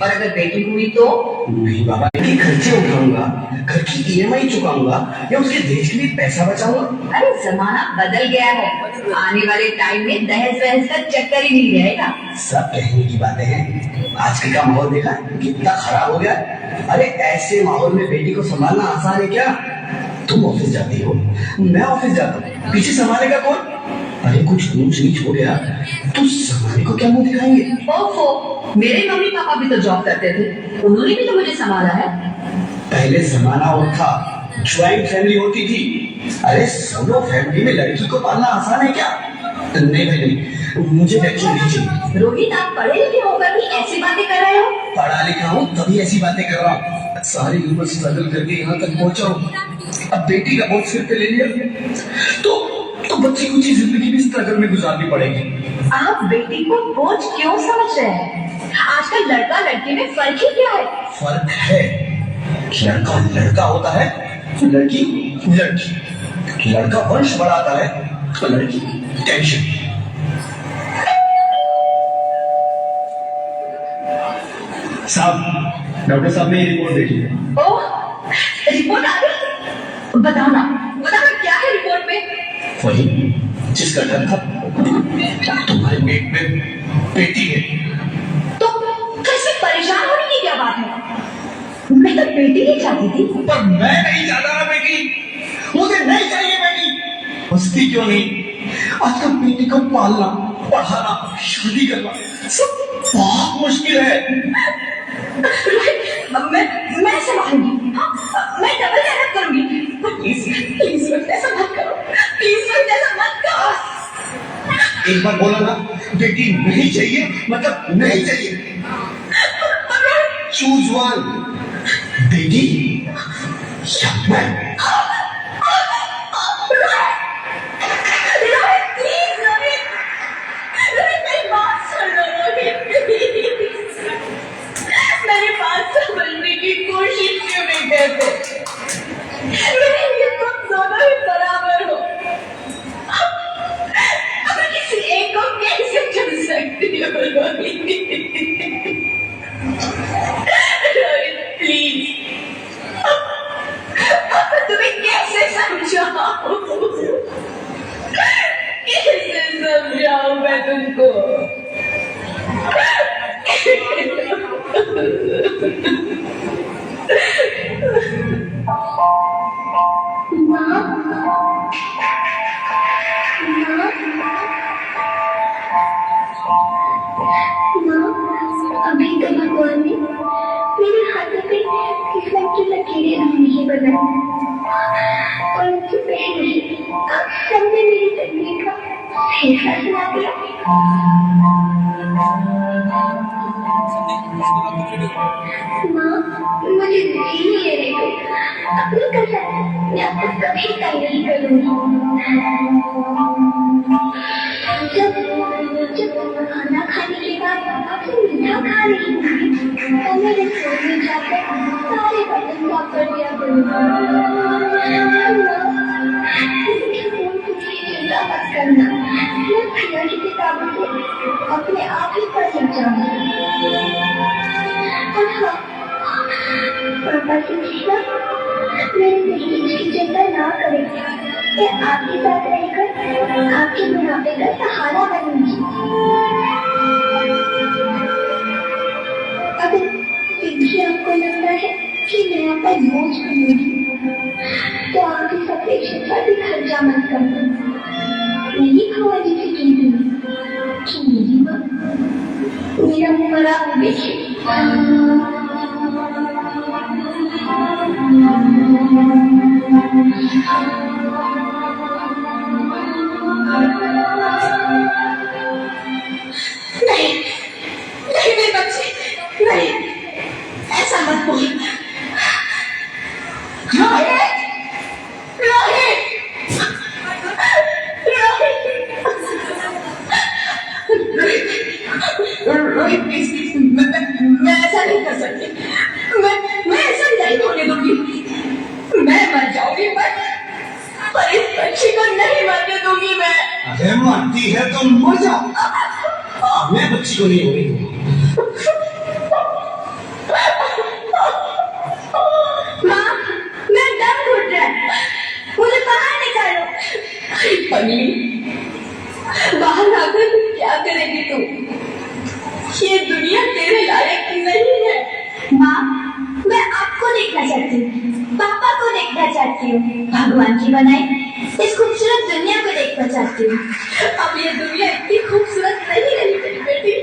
और अगर बेटी हुई तो? नहीं बाबा, कि खर्चे उठाऊंगा, घर की ईएमआई चुकाऊंगा या उसके दहेज के लिए पैसा बचाऊंगा। अरे जमाना बदल गया है, आने वाले टाइम में दहेज वहेज का चक्कर ही नहीं रहेगा। सब कहने की बातें हैं, आजकल का माहौल देखा कितना खराब हो गया। अरे ऐसे माहौल में बेटी को संभालना आसान है क्या? तुम ऑफिस जाती हो, मैं ऑफिस जाता हूँ, पीछे संभालेगा कौन? अरे कुछ ऊंच नीच हो गया तो संभालने को क्या मुंह दिखाएंगे? ओफो, मेरे मम्मी पापा भी तो जॉब करते थे, उन्होंने भी तो मुझे संभाला है। पहले जमाना और था, ज्वाइंट फैमिली होती थी। अरे सोलो फैमिली में लड़की को पालना आसान है क्या? नहीं भाई नहीं, मुझे टेंशन नहीं चाहिए। रोहित, आप पढ़े लिखे होकर भी ऐसी बातें कर रहे हो? पढ़ा लिखा हूँ तभी ऐसी बातें कर रहा हूँ, सारी उम्र स्ट्रगल करके यहाँ तक पहुँचा हूँ। अब बेटी का बोझ सिर पे ले लिया तो बच्ची कुछ जिंदगी भी स्ट्रगल में गुजारनी पड़ेगी। आप बेटी को बोझ क्यों समझ रहे हैं? आजकल लड़का लड़की में फर्क ही क्या है? फर्क है, लड़का लड़का होता है, लड़की लड़की। लड़का वंश बढ़ाता है तो लड़की टेंशन। साहब, डॉक्टर साहब ने रिपोर्ट देखी। ओह, रिपोर्ट आ गई? बताना क्या है रिपोर्ट में? वही जिसका डर था, तुम्हारे पेट में बेटी है। तो कैसे परेशान होने की क्या बात है? मैं तो बेटी ही चाहती थी। पर मैं नहीं चाहता ना बेटी, मुझे नहीं चाहिए बेटी। हंसती क्यों नहीं? आजकल बेटी को पालना, पढ़ाना, शादी करना सब बहुत मुश्किल है। मैं संभालूंगी, मैं डबल मेहनत करूंगी। प्लीज ऐसा मत करो, प्लीज ऐसा मत करो। एक बार बोला ना, बेटी नहीं चाहिए मतलब नहीं चाहिए। चूज वन, बेटी या मैं। मेरी बात समझने की कोशिश क्यों नहीं करते? मेरे लिए तुम दोनों ही बराबर हो। अब किसी एक को कैसे चुन सकती हो रोहित? प्लीज, तुम्हें कैसे समझाऊं? कैसे समझाऊं मैं तुमको? अभी तो भगवान ने मेरे हाथों पे किस्मत की लकीरें नहीं बनाई और उससे पहले ही आप सबने मेरी तकलीफ का फैसला सुना दिया। माँ, मुझे जी लेने दो, अपनी कसम मैं आपको कभी तंग नहीं करूँगी। जब खाना खाने के बाद आपसे मीठा खा रही थी तो मैं रसोई में जाकर सारे बर्तन साफ कर दिया करूँगा। चिंता मत करना, मैं भैया की किताबों से अपने आप ही पढ़ जाऊँगी। और हाँ, पापा से पूछना मेरे प्रेस्टीज की चिंता ना करें, मैं आपके साथ रहकर आपके बुढ़ापे का सहारा बनूंगी। अगर फिर भी आपको लगता है कि मैं आप पर बोझ बनूंगी तो आप इस ऑपरेशन पर भी खर्चा मत करना। मेरी भगवान जी से कह दूंगी कि मेरी माँ मेरा मरा हो देखिए। नहीं मेरे बच्चे, नहीं, ऐसा मत बोल। रोहित प्लीज, मैं ऐसा नहीं कर सकती। मैं ऐसा नहीं होने दूंगी। मैं मर जाऊंगी पर इस बच्ची को नहीं मरने दूंगी मैं। अरे मरती है तो मर जाओ, मैं बच्ची को नहीं होने दूंगा। नहीं बनाई, इस खूबसूरत दुनिया को देखना चाहती हूँ। अब ये दुनिया इतनी खूबसूरत नहीं रही मेरी बेटी।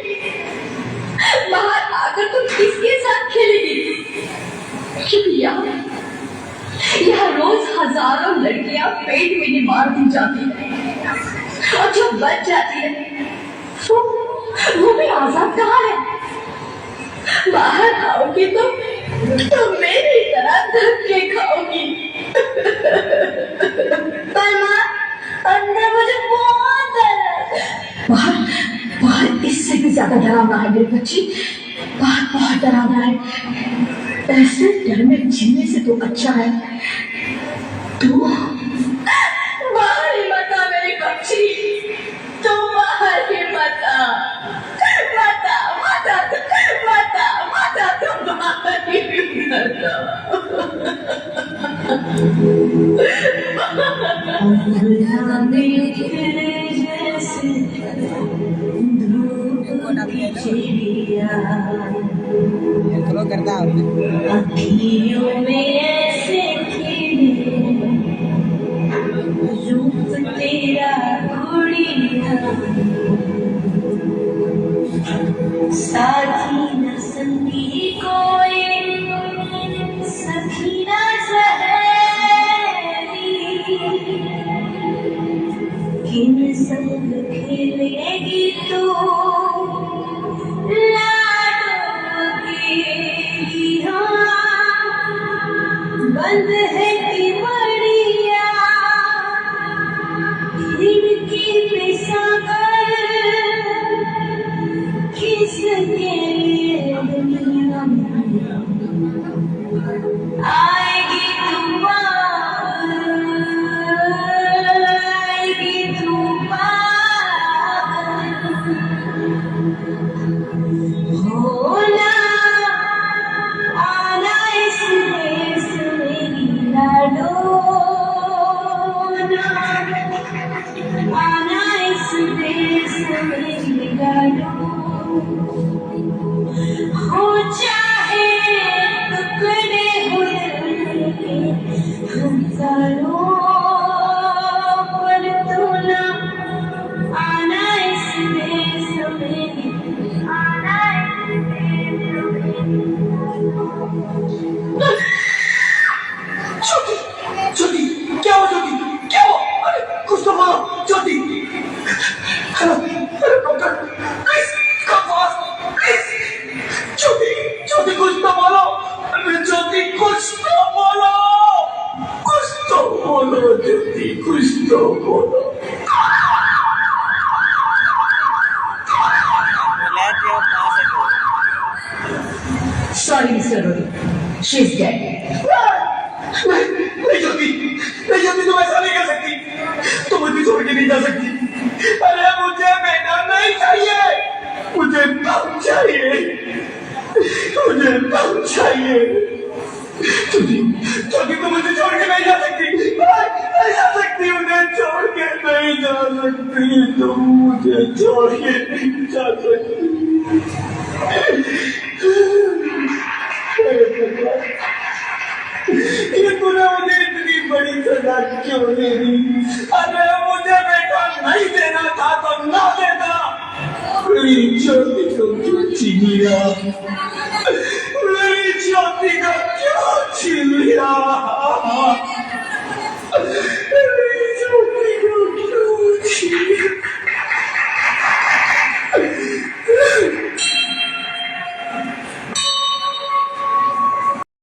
बाहर आकर तुम किसके साथ खेलेगी? क्योंकि यहाँ रोज हजारों लड़कियां पेट में ही मार दी जाती है, और जो बच जाती है वो भी आजाद कहाँ है? बाहर आओगी तो मेरी तरह धक्के खाओगी। पर माँ, अंदर मुझे बहुत डर है। बाहर इससे भी ज्यादा डरावना है मेरी बच्ची, बाहर बहुत डरावना है। ऐसे डर में जीने से तो अच्छा है तू बाहर ही मत आ मेरी बच्ची, तू बाहर ही मत आ, मत आ, मत आ, मत आ, मत आ, तू बाहर ही मत अखियों में ऐसे खिले रूप तेरा घोड़िया, साथी न संगी कोई सखी न सहेली, किन संग खेलेगी तू बंद है कि बढ़िया खिड़की पे सागर, किसके लिए दुनिया आएगी तू आएगी तू होना आना इस देश में आना इस देश में हो चाहे टुकड़े हुए हजारों, पर तू ना आना इस देश में, आना इस देश में। ज्योति, क्या हो ज्योति, क्या हो? अरे कुछ तो बोलो Jyoti. Hello doctor, please come fast, please. Jyoti, Jyoti कुछ तो बोलो, अरे ज्योति कुछ तो बोलो, कुछ तो बोलो ज्योति, कुछ तो बोलो। Sorry, Mr. Rohit, she's dead. नहीं ज्योति, नहीं ज्योति, तुम ऐसा नहीं कर सकती, तुम मुझे छोड़ के नहीं जा सकती। अरे मुझे बेटा नहीं चाहिए, मुझे दम चाहिए, मुझे दम चाहिए। ज्योति, ज्योति तुम मुझे छोड़ के नहीं जा सकती, नहीं जा सकती, मुझे छोड़ के नहीं जा सकती, तुम मुझे छोड़ के नहीं जा सकती। ये तूने मुझे इतनी बड़ी सजा क्यों दे दी? अरे मुझे बेटा नहीं देना था तो ना देता। प्लीज ज्योति, तुम क्यों छीन लिया?